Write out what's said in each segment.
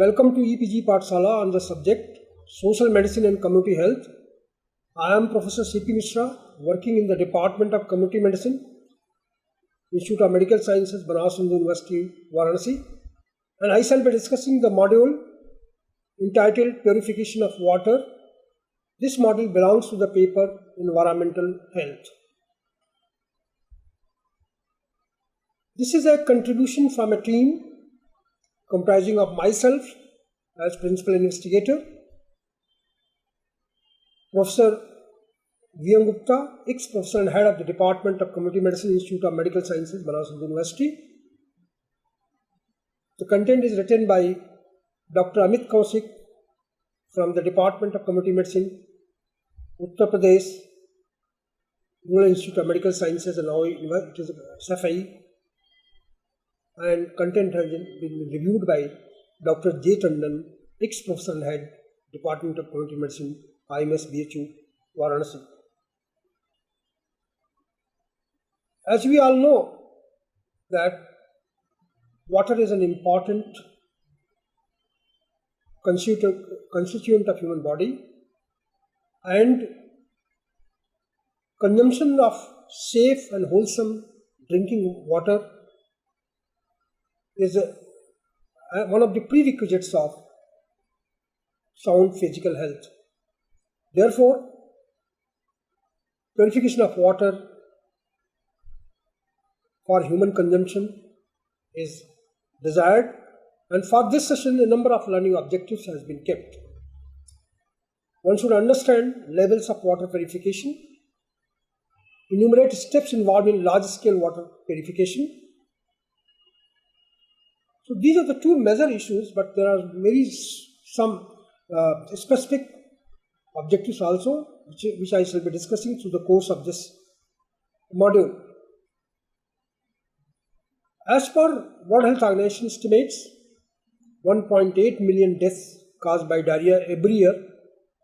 Welcome to EPG Pathshala on the subject Social Medicine and Community Health. I am Professor C.P. Mishra, working in the Department of Community Medicine, Institute of Medical Sciences, Banaras Hindu University, Varanasi, and I shall be discussing the module entitled Purification of Water. This module belongs to the paper Environmental Health. This is a contribution from a team comprising of myself as principal investigator, Professor V.M. Gupta, ex-professor and head of the Department of Community Medicine, Institute of Medical Sciences, Banaras Hindu University. The content is written by Dr. Amit Kaushik from the Department of Community Medicine, Uttar Pradesh, Rural Institute of Medical Sciences, and now it is SFI. And content has been reviewed by Dr. J. Tandon, ex-professor and head, Department of Community Medicine, IMS BHU, Varanasi. As we all know that water is an important constituent of human body, and consumption of safe and wholesome drinking water is one of the prerequisites of sound physical health. Therefore, purification of water for human consumption is desired, and for this session a number of learning objectives has been kept. One should understand levels of water purification, enumerate steps involved in large-scale water purification. So these are the two major issues, but there are some specific objectives also, which I shall be discussing through the course of this module. As per World Health Organization estimates, 1.8 million deaths caused by diarrhea every year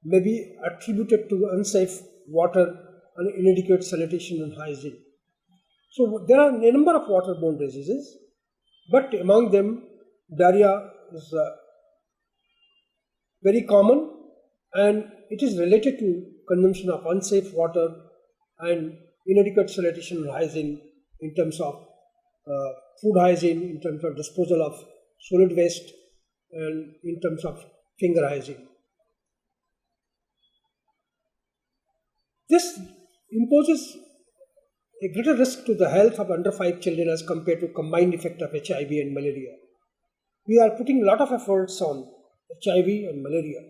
may be attributed to unsafe water and inadequate sanitation and hygiene. So there are a number of waterborne diseases, but among them diarrhea is very common, and it is related to consumption of unsafe water and inadequate sanitation and hygiene in terms of food hygiene, in terms of disposal of solid waste, and in terms of finger hygiene. This imposes a greater risk to the health of under 5 children as compared to combined effect of HIV and malaria. We are putting a lot of efforts on HIV and malaria,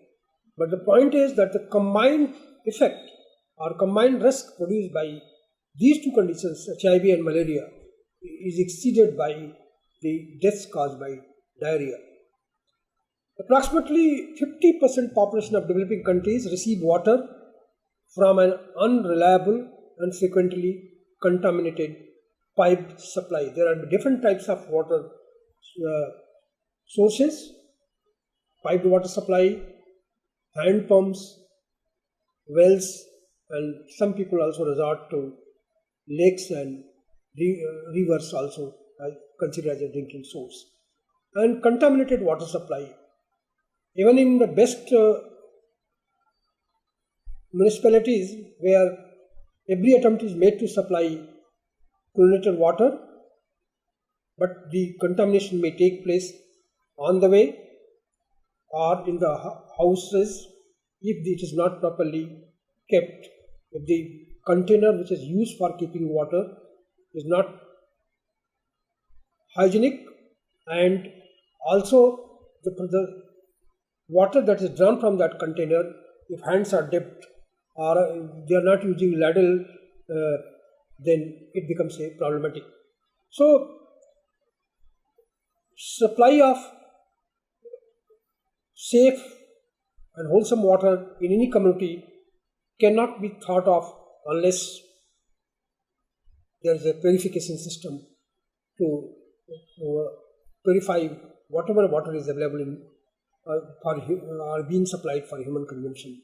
but the point is that the combined effect or combined risk produced by these two conditions, HIV and malaria, is exceeded by the deaths caused by diarrhea. Approximately 50% population of developing countries receive water from an unreliable and frequently contaminated piped supply. There are different types of water sources: piped water supply, hand pumps, wells, and some people also resort to lakes and rivers also considered as a drinking source. And contaminated water supply. Even in the best municipalities where every attempt is made to supply chlorinated water, but the contamination may take place on the way or in the houses if it is not properly kept. If the container which is used for keeping water is not hygienic, and also the water that is drawn from that container, if hands are dipped or they are not using ladle, then it becomes problematic. So, supply of safe and wholesome water in any community cannot be thought of unless there is a purification system to purify whatever water is available in or being supplied for human consumption.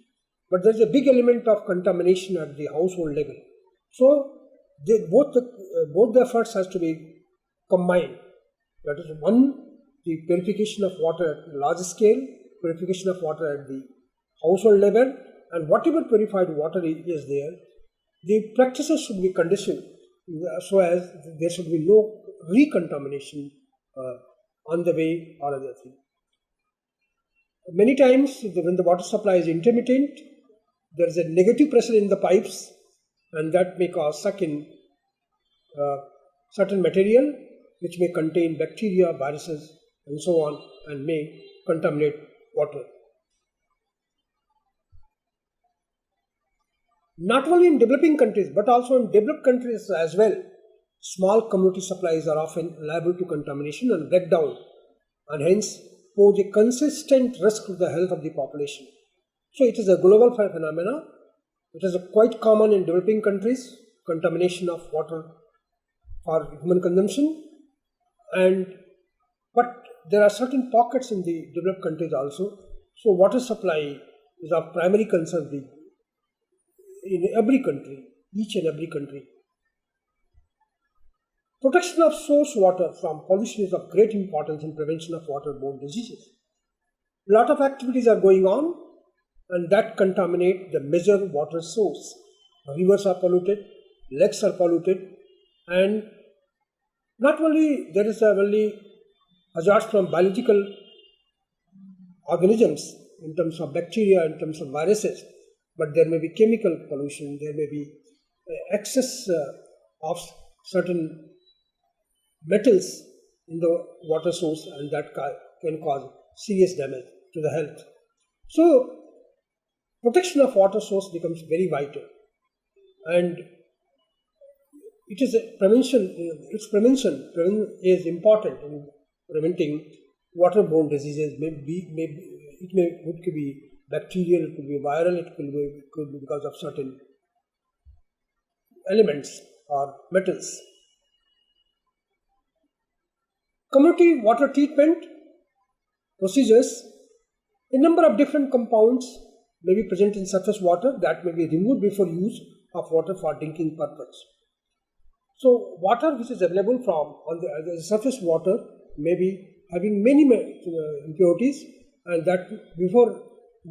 But there is a big element of contamination at the household level. So both the efforts has to be combined. That is, one, the purification of water at large scale, purification of water at the household level, and whatever purified water is there, the practices should be conditioned so as there should be no recontamination on the way or other thing. Many times when the water supply is intermittent, there is a negative pressure in the pipes, and that may cause suck in certain material which may contain bacteria, viruses and so on, and may contaminate water. Not only in developing countries but also in developed countries as well, small community supplies are often liable to contamination and breakdown, and hence pose a consistent risk to the health of the population. So it is a global phenomena. It is quite common in developing countries, contamination of water for human consumption, but there are certain pockets in the developed countries also. So water supply is of primary concern in every country, each and every country. Protection of source water from pollution is of great importance in prevention of waterborne diseases. A lot of activities are going on and that contaminate the major water source. Rivers are polluted, lakes are polluted, and not only there is only hazards from biological organisms in terms of bacteria, in terms of viruses, but there may be chemical pollution, there may be excess of certain metals in the water source, and that can cause serious damage to the health. So protection of water source becomes very vital, and it is prevention is important in preventing waterborne diseases. It could be bacterial, it could be viral, it could be because of certain elements or metals. Community water treatment procedures. A number of different compounds may be present in surface water that may be removed before use of water for drinking purpose. So water which is available on the surface water may be having many impurities, and that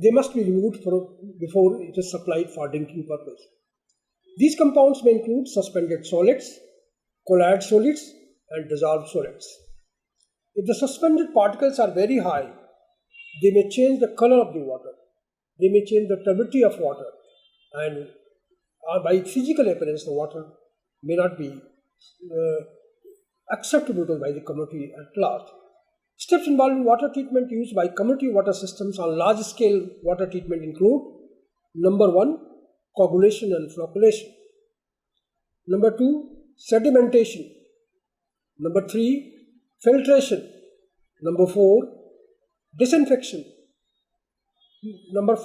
they must be removed before it is supplied for drinking purpose. These compounds may include suspended solids, colloid solids, and dissolved solids. If the suspended particles are very high, they may change the color of the water, they may change the turbidity of water, and by physical appearance the water may not be acceptable by the community at large. Steps involving water treatment used by community water systems on large scale water treatment include: number 1, coagulation and flocculation; number 2, sedimentation; number 3, filtration; number 4, disinfection; number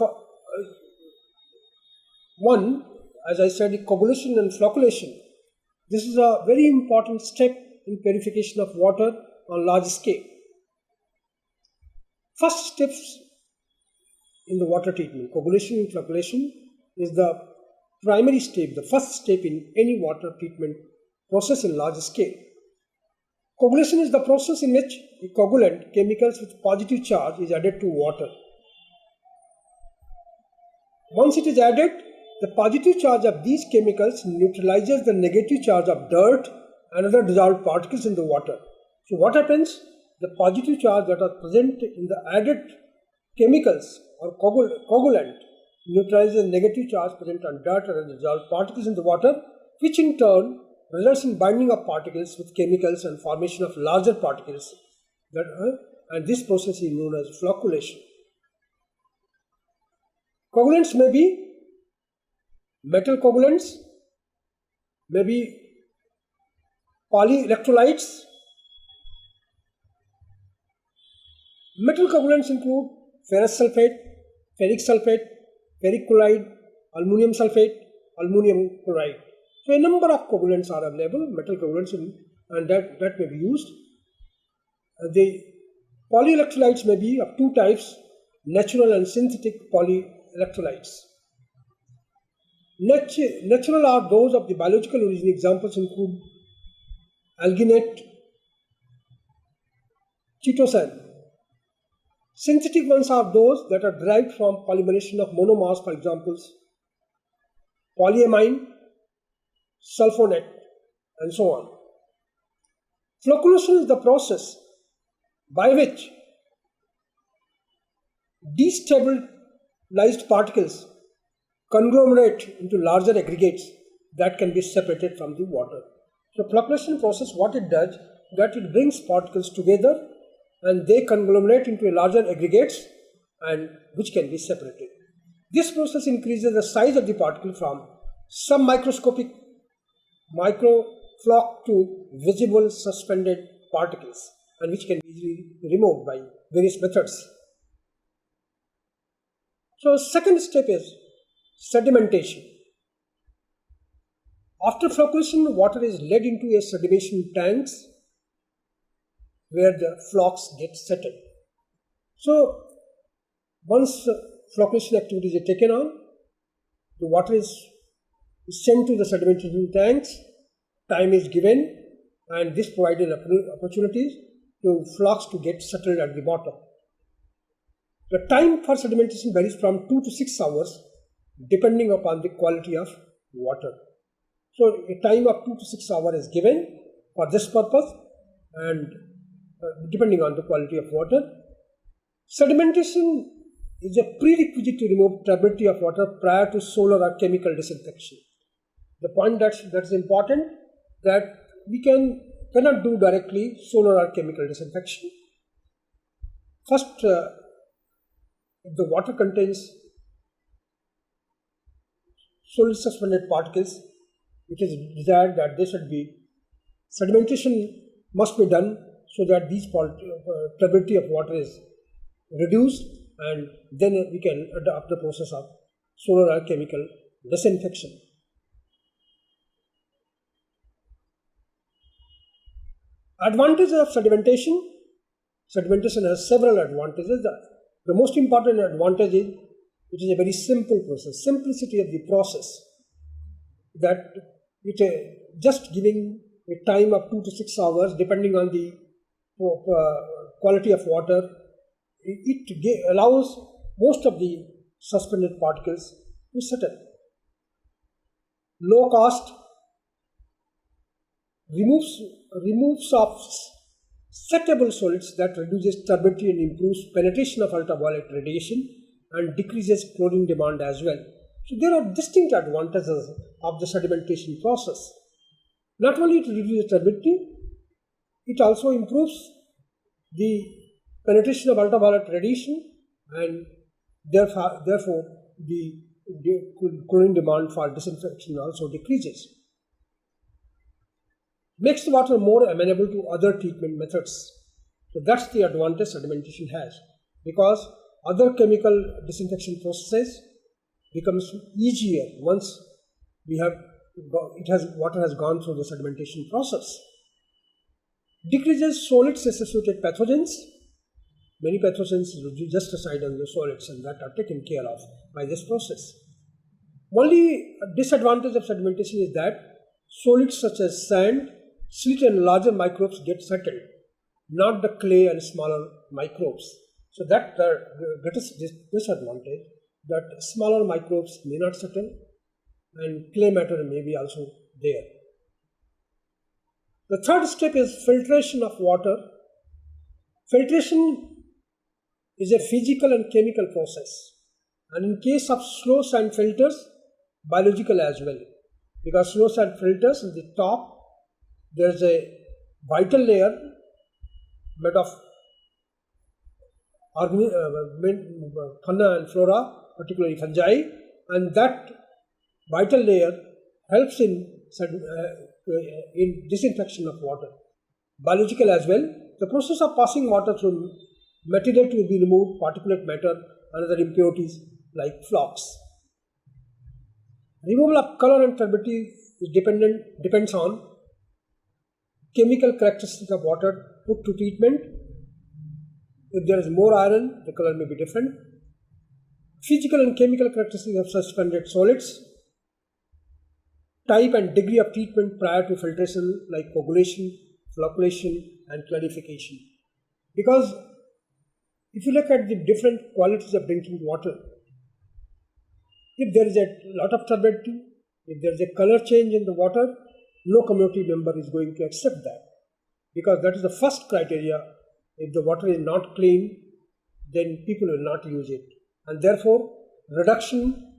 1, as I said, coagulation and flocculation. This is a very important step in purification of water on large scale. First steps in the water treatment, coagulation and flocculation, is the primary step, the first step in any water treatment process in large scale. Coagulation is the process in which a coagulant, chemicals with positive charge, is added to water. Once it is added, the positive charge of these chemicals neutralizes the negative charge of dirt and other dissolved particles in the water. So what happens? The positive charge that are present in the added chemicals or coagulant neutralizes the negative charge present on dirt and other dissolved particles in the water, which in turn results in binding of particles with chemicals and formation of larger particles, and this process is known as flocculation. Coagulants may be metal coagulants, may be polyelectrolytes. Metal coagulants include ferrous sulfate, ferric sulfate, ferric chloride, aluminum sulfate, aluminum chloride. So a number of coagulants are available, metal coagulants, and that may be used. The polyelectrolytes may be of two types: natural and synthetic polyelectrolytes. Natural are those of the biological origin. Examples include alginate, chitosan. Synthetic ones are those that are derived from polymerization of monomers, for example, polyamine, sulfonate, and so on. Flocculation is the process by which destabilized particles conglomerate into larger aggregates that can be separated from the water. So flocculation process, what it does, that it brings particles together and they conglomerate into larger aggregates and which can be separated. This process increases the size of the particle from submicroscopic microfloc to visible suspended particles, and which can be easily removed by various methods. So second step is sedimentation. After flocculation, water is led into a sedimentation tanks where the flocks get settled. So once flocculation activities are taken on, the water is sent to the sedimentation tanks, time is given, and this provided opportunities to flocks to get settled at the bottom. The time for sedimentation varies from 2 to 6 hours depending upon the quality of water. So a time of 2 to 6 hours is given for this purpose, and depending on the quality of water. Sedimentation is a prerequisite to remove turbidity of water prior to solar or chemical disinfection. The point that is important, that we cannot do directly solar or chemical disinfection. First, if the water contains solid suspended particles, it is desired that they should be, sedimentation must be done so that these turbidity of water is reduced, and then we can adopt the process of solar or chemical disinfection. Advantages of sedimentation. Sedimentation has several advantages. The most important advantage is it is a very simple process. Simplicity of the process, that it just giving a time of 2 to 6 hours depending on the quality of water, it allows most of the suspended particles to settle. Low cost, removes of settable solids that reduces turbidity and improves penetration of ultraviolet radiation and decreases chlorine demand as well. So there are distinct advantages of the sedimentation process. Not only it reduces turbidity, it also improves the penetration of ultraviolet radiation, and therefore the chlorine demand for disinfection also decreases. Makes the water more amenable to other treatment methods. So that's the advantage sedimentation has, because other chemical disinfection processes becomes easier once water has gone through the sedimentation process. Decreases solids associated pathogens. Many pathogens just reside on the solids and that are taken care of by this process. Only disadvantage of sedimentation is that solids such as sand, silt and larger microbes get settled, not the clay and smaller microbes. So that the greatest disadvantage, that smaller microbes may not settle and clay matter may be also there. The third step is filtration of water. Filtration is a physical and chemical process, and in case of slow sand filters, biological as well, because slow sand filters in the top there's a vital layer made of fauna and flora, particularly fungi, and that vital layer helps in disinfection of water. Biological as well, the process of passing water through material to be removed, particulate matter, and other impurities like flocks. Removal of color and turbidity depends on chemical characteristics of water put to treatment. If there is more iron, the color may be different. Physical and chemical characteristics of suspended solids. Type and degree of treatment prior to filtration like coagulation, flocculation, and clarification. Because if you look at the different qualities of drinking water, if there is a lot of turbidity, if there is a color change in the water, no community member is going to accept that, because that is the first criteria. If the water is not clean, then people will not use it, and therefore reduction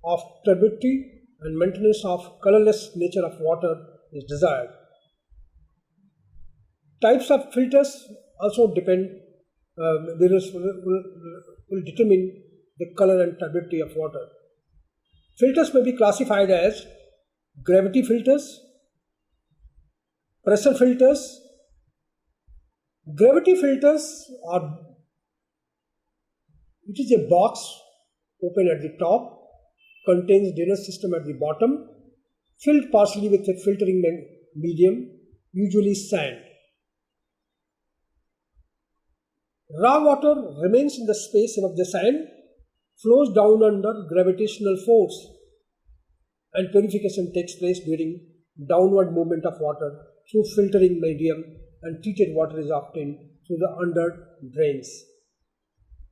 of turbidity and maintenance of colorless nature of water is desired. Types of filters also depend, will determine the color and turbidity of water. Filters may be classified as gravity filters, pressure filters. Gravity filters are, it is a box open at the top, contains drainage system at the bottom, filled partially with a filtering medium, usually sand. Raw water remains in the space above the sand, flows down under gravitational force, and purification takes place during downward movement of water through filtering medium, and treated water is obtained through the under drains.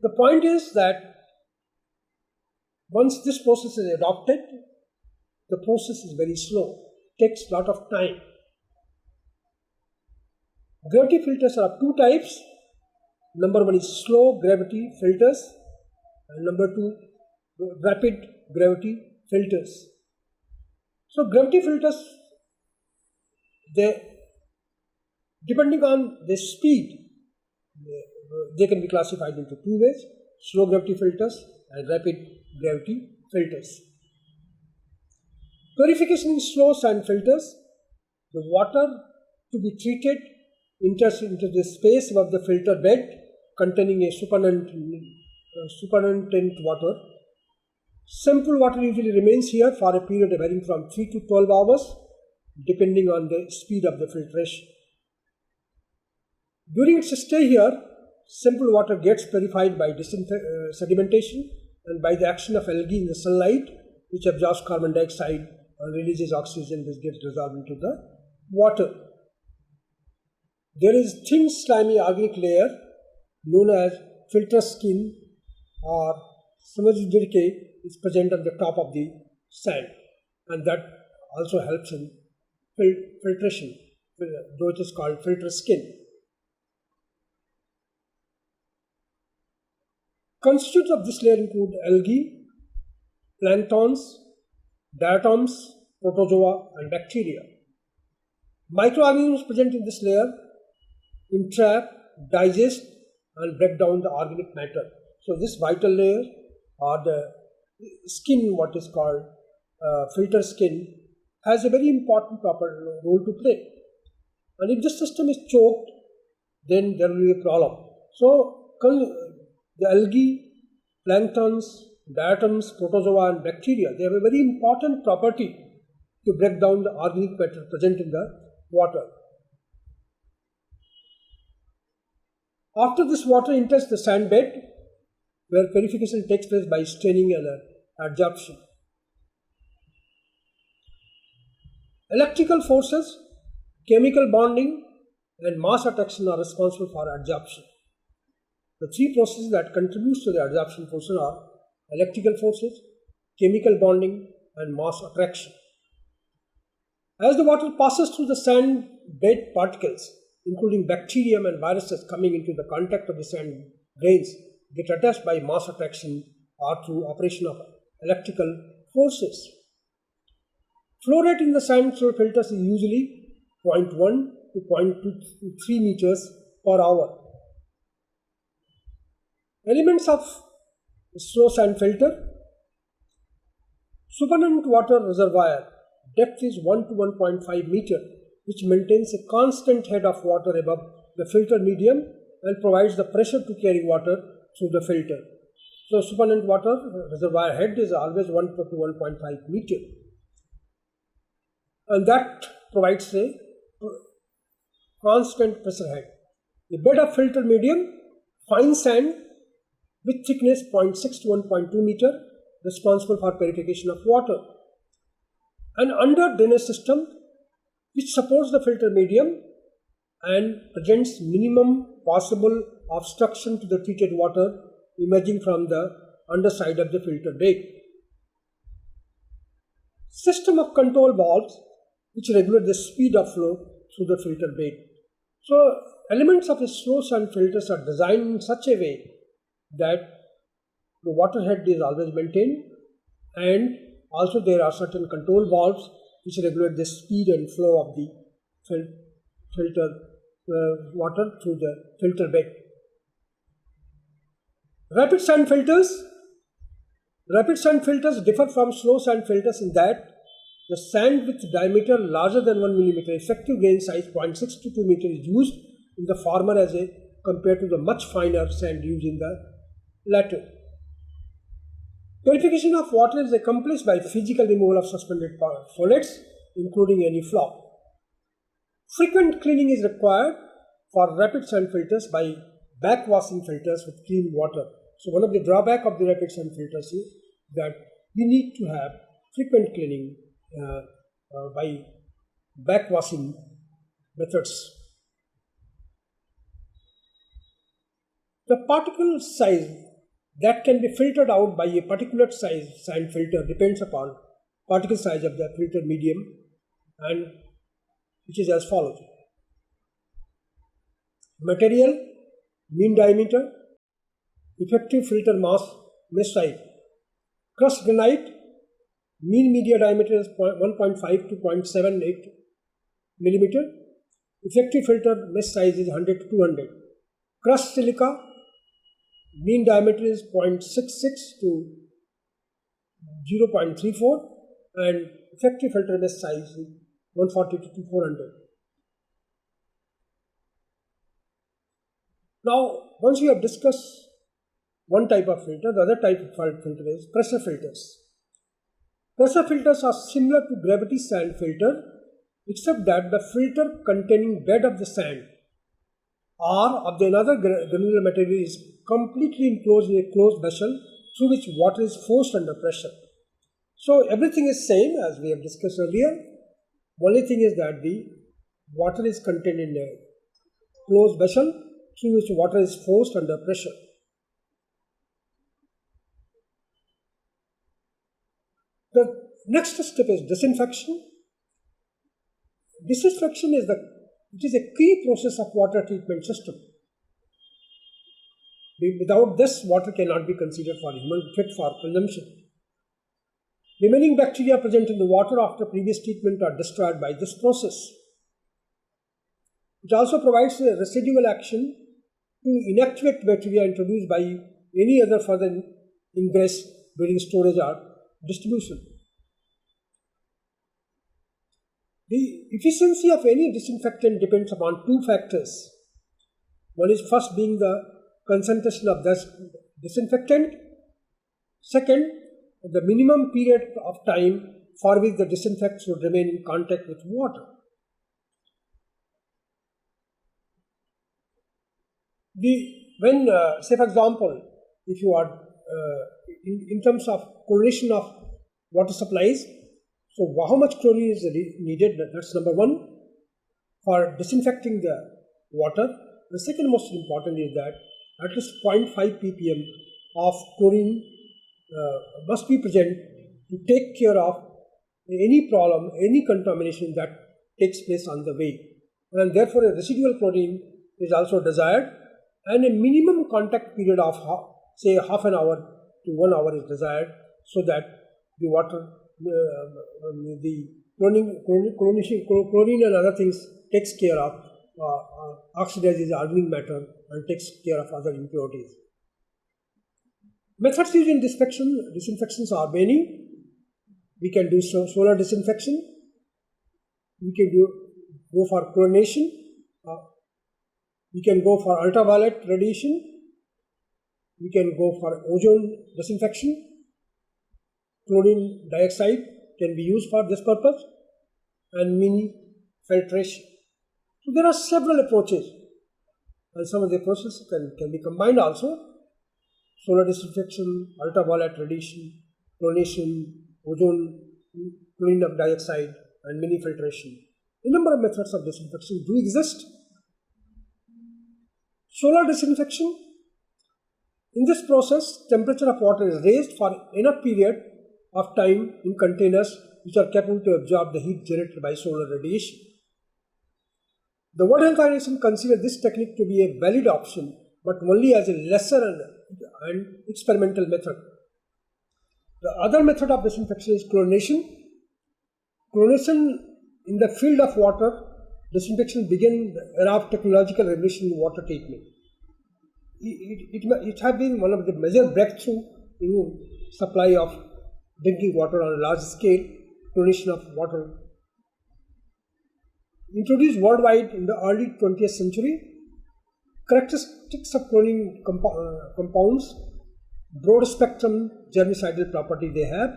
The point is that once this process is adopted, the process is very slow, takes a lot of time. Gravity filters are of two types. Number one is slow gravity filters, and number two, rapid gravity filters. So gravity filters, they, depending on the speed, they can be classified into two ways: slow gravity filters and rapid gravity filters. Purification in slow sand filters, the water to be treated enters into the space above the filter bed containing a supernatant water. Simple water usually remains here for a period varying from 3 to 12 hours depending on the speed of the filtration. During its stay here, simple water gets purified by sedimentation and by the action of algae in the sunlight, which absorbs carbon dioxide and releases oxygen, which gets dissolved into the water. There is thin slimy organic layer known as filter skin or samajdirke is present on the top of the sand, and that also helps in filtration, though it is called filter skin. Constituents of this layer include algae, planktons, diatoms, protozoa, and bacteria. Microorganisms present in this layer entrap, digest, and break down the organic matter. So this vital layer, or the skin, what is called filter skin, has a very important proper role to play. And if the system is choked, then there will be a problem. So the algae, planktons, diatoms, protozoa, and bacteria, they have a very important property to break down the organic matter present in the water. After this water enters the sand bed, where purification takes place by staining and adsorption. Electrical forces, chemical bonding, and mass attraction are responsible for adsorption. The three processes that contribute to the adsorption process are electrical forces, chemical bonding, and mass attraction. As the water passes through the sand bed particles, including bacterium and viruses coming into the contact of the sand grains, get attached by mass attraction or through operation of electrical forces. Flow rate in the sand filters is usually 0.1 to 0.23 meters per hour. Elements of slow sand filter: supernatant water reservoir, depth is 1 to 1.5 meter, which maintains a constant head of water above the filter medium and provides the pressure to carry water through the filter. So supernatant water reservoir head is always 1 to 1.5 meter, and that provides a constant pressure head. The bed of filter medium, fine sand with thickness 0.6 to 1.2 meter, responsible for purification of water. An under drainage system which supports the filter medium and presents minimum possible obstruction to the treated water emerging from the underside of the filter bed. System of control valves which regulate the speed of flow through the filter bed. So, elements of a slow sand filters are designed in such a way that the water head is always maintained, and also there are certain control valves which regulate the speed and flow of the filter water through the filter bed. Rapid sand filters. Rapid sand filters differ from slow sand filters in that the sand with diameter larger than 1 mm, effective grain size 0.6 to 2 meter is used in the former as a compared to the much finer sand used in the latter. Purification of water is accomplished by physical removal of suspended solids, including any flaw. Frequent cleaning is required for rapid sand filters by backwashing filters with clean water. So one of the drawbacks of the rapid sand filters is that we need to have frequent cleaning by backwashing methods. The particle size that can be filtered out by a particulate size sand filter depends upon particle size of the filter medium, and which is as follows. Material, mean diameter, effective filter mass, mesh size. Crushed granite, mean media diameter is 1.5 to 0.78 millimeter. Effective filter mesh size is 100 to 200. Crushed silica, mean diameter is 0.66 to 0.34, and effective filter mesh size is 140 to 400. Now, once we have discussed one type of filter, the other type of filter is pressure filters. Pressure filters are similar to gravity sand filter, except that the filter containing bed of the sand or of the another granular material is completely enclosed in a closed vessel through which water is forced under pressure. So everything is same as we have discussed earlier. Only thing is that the water is contained in a closed vessel through which water is forced under pressure. The next step is disinfection. Disinfection is a key process of water treatment system. Without this, water cannot be considered for human fit for consumption. Remaining bacteria present in the water after previous treatment are destroyed by this process. It also provides a residual action to inactivate bacteria introduced by any other further ingress during storage or distribution. The efficiency of any disinfectant depends upon two factors. One is first being the concentration of this disinfectant. Second, the minimum period of time for which the disinfectant should remain in contact with water. Say for example, if you are in terms of chlorination of water supplies, so how much chlorine is needed? That's number one for disinfecting the water. The second most important is that at least 0.5 ppm of chlorine must be present to take care of any problem, any contamination that takes place on the way. And therefore a residual chlorine is also desired, and a minimum contact period of say half an hour to 1 hour is desired, so that the water, the chlorine and other things takes care of oxidizes organic matter and takes care of other impurities. Methods used in disinfections are many. We can do solar disinfection. We can go for chlorination. We can go for ultraviolet radiation. We can go for ozone disinfection. Chlorine dioxide can be used for this purpose, and mini filtration. So there are several approaches, and some of the approaches can be combined also. Solar disinfection, ultraviolet radiation, chlorination, ozone, chlorine dioxide, and mini filtration. A number of methods of disinfection do exist. Solar disinfection. In this process, temperature of water is raised for enough period of time in containers which are capable to absorb the heat generated by solar radiation. The World Health Organization considers this technique to be a valid option, but only as a lesser and experimental method. The other method of disinfection is chlorination. Chlorination in the field of water disinfection began the era of technological revolution in water treatment. It has been one of the major breakthrough in supply of drinking water on a large scale. Chlorination of water, introduced worldwide in the early 20th century. Characteristics of chlorine compounds: broad spectrum germicidal property they have,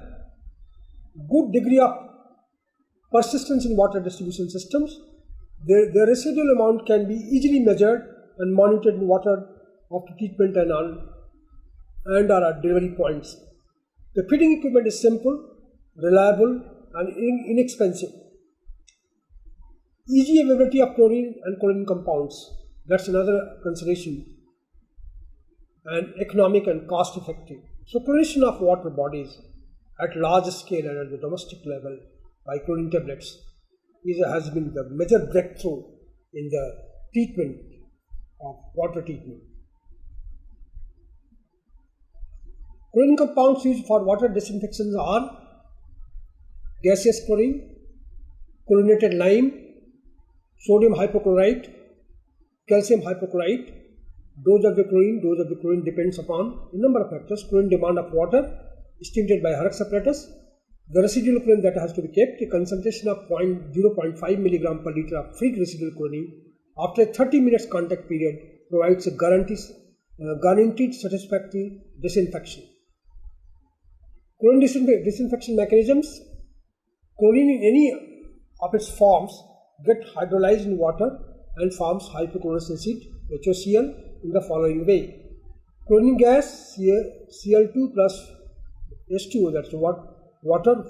good degree of persistence in water distribution systems. The residual amount can be easily measured and monitored in water after treatment and are at delivery points. The feeding equipment is simple, reliable, and inexpensive. Easy availability of chlorine and chlorine compounds, that's another consideration, and economic and cost effective. So chlorination of water bodies at large scale and at the domestic level by chlorine tablets has been the major breakthrough in the treatment of water treatment. Chlorine compounds used for water disinfection are gaseous chlorine, chlorinated lime, sodium hypochlorite, calcium hypochlorite. Dose of the chlorine depends upon a number of factors: chlorine demand of water, stimulated by Hurx apparatus, the residual chlorine that has to be kept, a concentration of 0.5 mg per liter of free residual chlorine after a 30 minutes contact period provides a guaranteed satisfactory disinfection. Chlorine disinfection mechanisms. Chlorine in any of its forms get hydrolyzed in water and forms hypochlorous acid, HOCl, in the following way. Chlorine gas, Cl2 plus H2O, that's what water,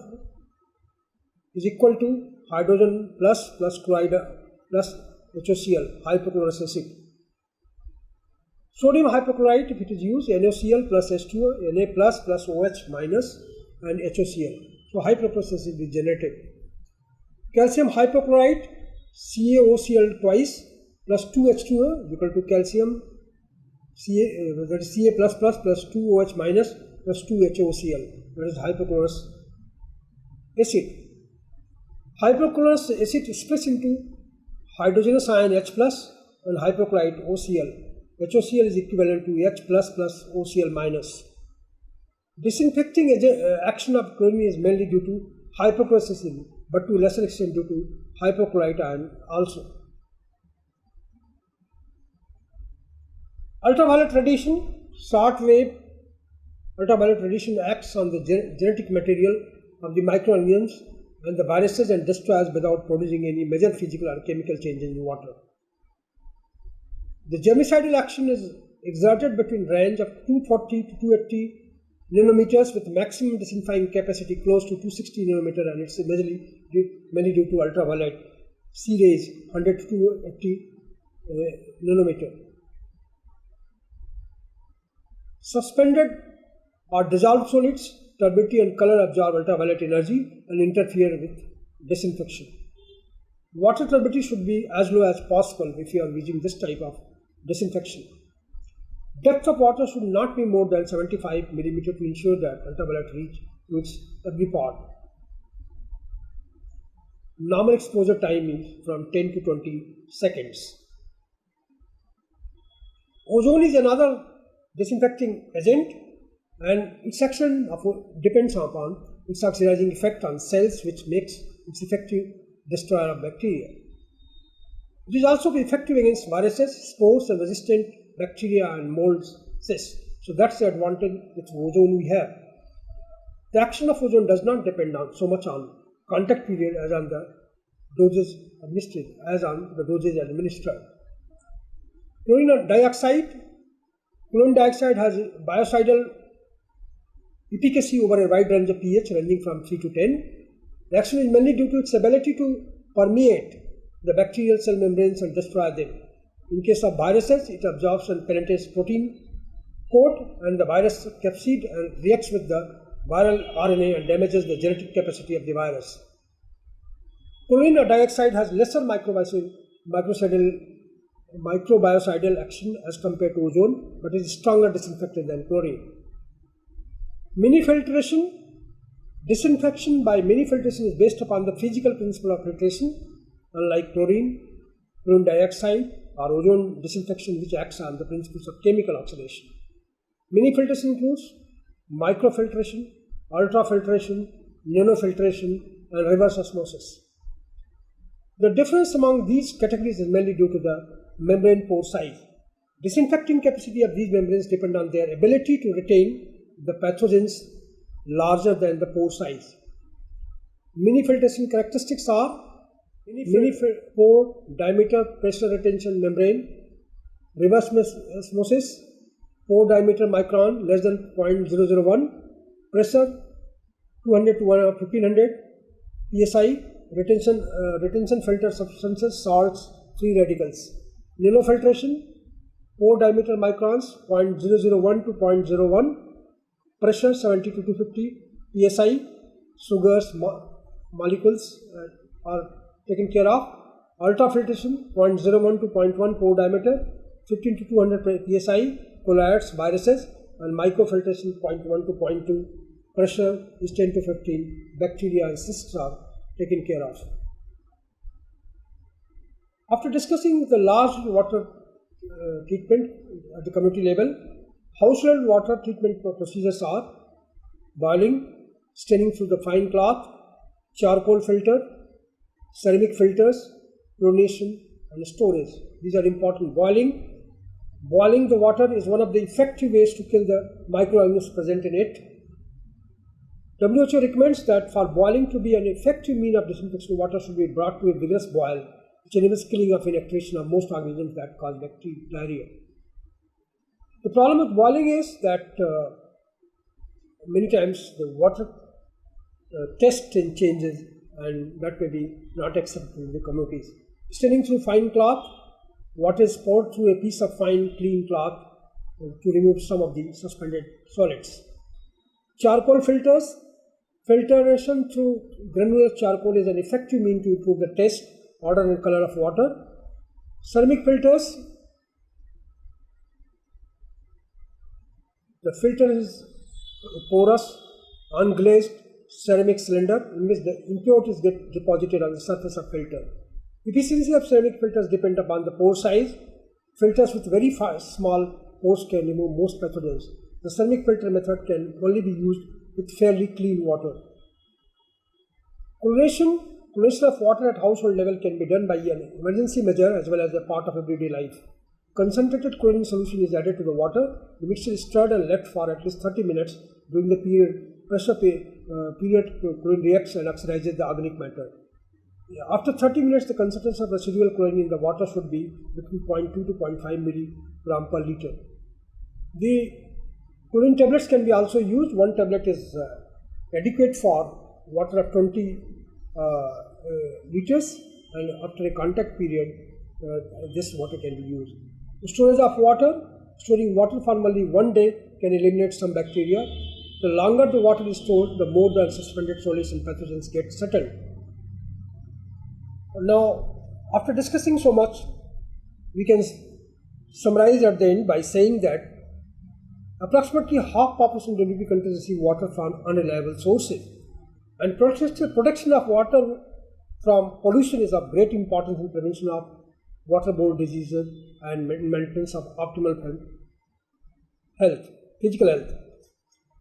is equal to hydrogen plus chloride plus HOCl, hypochlorous acid. Sodium hypochlorite, if it is used, NaCl plus H2O, Na plus OH minus, and HOCl. So hypochlorous acid is generated. Calcium hypochlorite, CaOCl twice plus 2H2O is equal to calcium that is Ca plus 2OH minus plus 2HOCl, that is hypochlorous acid. Hypochlorous acid is split into hydrogenous ion H plus and hypochlorite OCl. HOCl is equivalent to H plus OCl minus. Disinfecting action of chlorine is mainly due to hypochlorous acid, but to a lesser extent due to hypochlorite ion also. Ultraviolet radiation. Short-wave ultraviolet radiation acts on the genetic material of the microorganisms and the viruses and destroys without producing any major physical or chemical changes in water. The germicidal action is exerted between range of 240 to 280 nanometers with maximum disinfecting capacity close to 260 nanometer, and it's mainly due to ultraviolet C rays 100 to 280 nanometer. Suspended or dissolved solids, turbidity and color absorb ultraviolet energy and interfere with disinfection. Water turbidity should be as low as possible if you are using this type of disinfection. Depth of water should not be more than 75 mm to ensure that ultraviolet reach to its every part. Normal exposure time is from 10 to 20 seconds. Ozone is another disinfecting agent, and its action depends upon its oxidizing effect on cells, which makes its effective destroyer of bacteria. It is also effective against viruses, spores, and resistant bacteria and molds. So that's the advantage with ozone we have. The action of ozone does not depend so much on contact period as on the doses administered. Chlorine dioxide. Chlorine dioxide has biocidal efficacy over a wide range of pH ranging from 3 to 10. The action is mainly due to its ability to permeate the bacterial cell membranes and destroy them. In case of viruses, it absorbs and penetrates protein coat and the virus capsid and reacts with the viral RNA and damages the genetic capacity of the virus. Chlorine dioxide has lesser microbicidal action as compared to ozone, but is stronger disinfectant than chlorine. Mini-filtration. Disinfection by mini-filtration is based upon the physical principle of filtration, unlike chlorine dioxide or ozone disinfection, which acts on the principles of chemical oxidation. Mini-filtration includes microfiltration, ultrafiltration, nanofiltration, and reverse osmosis. The difference among these categories is mainly due to the membrane pore size. Disinfecting capacity of these membranes depend on their ability to retain the pathogens larger than the pore size. Mini-filtration characteristics are mini-pore diameter pressure retention membrane, reverse osmosis, pore diameter micron less than 0.001, pressure 200 to 1500 psi, retention filter substances, salts, free radicals. Nanofiltration, pore diameter microns 0.001 to 0.01, pressure 70 to 250 psi, sugars, molecules are taken care of. Ultrafiltration 0.01 to 0.1 pore diameter, 15 to 200 psi, colloids, viruses, and microfiltration 0.1 to 0.2, pressure is 10 to 15, bacteria and cysts are taken care of. After discussing the large water treatment at the community level, household water treatment procedures are boiling, staining through the fine cloth, charcoal filter, ceramic filters, chlorination, and storage. These are important. Boiling the water is one of the effective ways to kill the microorganisms present in it. WHO recommends that for boiling to be an effective means of disinfection, water should be brought to a vigorous boil, which enables killing of inactivation of most organisms that cause diarrhea. The problem with boiling is that many times the water taste changes, and that may be not acceptable in the communities. Staining through fine cloth, water is poured through a piece of fine clean cloth to remove some of the suspended solids. Charcoal filters. Filtration through granular charcoal is an effective means to improve the taste, odor, and color of water. Ceramic filters. The filter is a porous, unglazed ceramic cylinder in which the impurities get deposited on the surface of filter. Efficiency of ceramic filters depend upon the pore size. Filters with very small pores can remove most pathogens. The ceramic filter method can only be used with fairly clean water. Chlorination of water at household level can be done by an emergency measure as well as a part of everyday life. Concentrated chlorine solution is added to the water. The mixture is stirred and left for at least 30 minutes. During the pressure period, chlorine reacts and oxidizes the organic matter. After 30 minutes, the concentration of residual chlorine in the water should be between 0.2 to 0.5 mg per liter. The chlorine tablets can be also used. One tablet is adequate for water of 20 liters, and after a contact period, this water can be used. The storage of water. Storing water for only 1 day can eliminate some bacteria. The longer the water is stored, the more the suspended solids and pathogens get settled. Now, after discussing so much, we can summarize at the end by saying that approximately half population in developing countries receive water from unreliable sources, and protection of water from pollution is of great importance in prevention of waterborne diseases and maintenance of optimal physical health.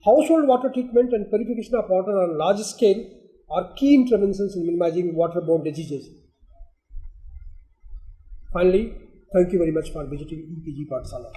Household water treatment and purification of water on a large scale are key interventions in minimizing waterborne diseases. Finally, thank you very much for visiting EPG Pathshala.